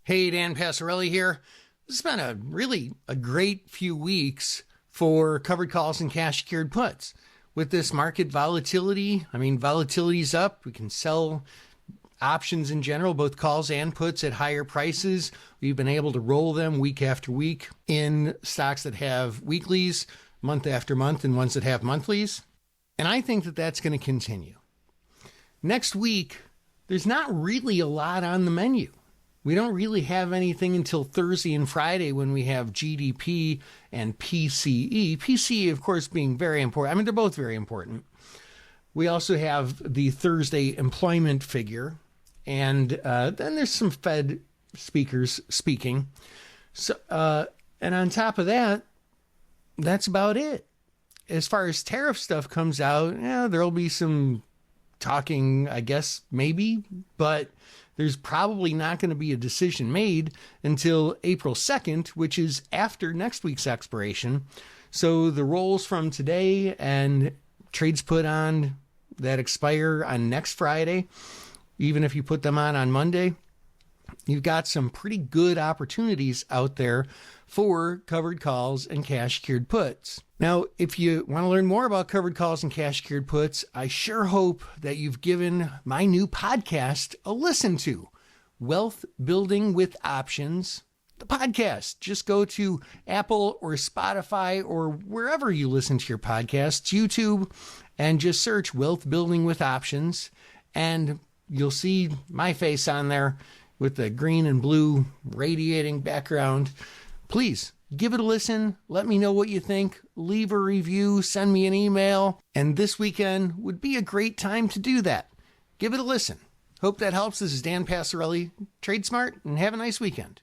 Hey, Dan Passarelli here. This has been a great few weeks for covered calls and cash secured puts. With this market volatility, volatility's up. We can sell options in general, both calls and puts at higher prices. We've been able to roll them week after week in stocks that have weeklies, month after month, and ones that have monthlies. And I think that that's going to continue. Next week, there's not really a lot on the menu. We don't really have anything until Thursday and Friday when we have GDP and PCE. PCE, of course, being very important. They're both very important. We also have the Thursday employment figure, and then there's some Fed speakers speaking. So, and on top of that, that's about it. As far as tariff stuff comes out, there'll be some talking, I guess, maybe, but there's probably not going to be a decision made until April 2nd, which is after next week's expiration. So the rolls from today and trades put on that expire on next Friday, even if you put them on Monday, you've got some pretty good opportunities out there for covered calls and cash secured puts. Now, if you want to learn more about covered calls and cash secured puts, I sure hope that you've given my new podcast a listen to, Wealth Building with Options, the podcast. Just go to Apple or Spotify or wherever you listen to your podcasts, YouTube, and just search Wealth Building with Options, and you'll see my face on there with the green and blue radiating background. Please give it a listen. Let me know what you think. Leave a review. Send me an email. And this weekend would be a great time to do that. Give it a listen. Hope that helps. This is Dan Passarelli. Trade smart and have a nice weekend.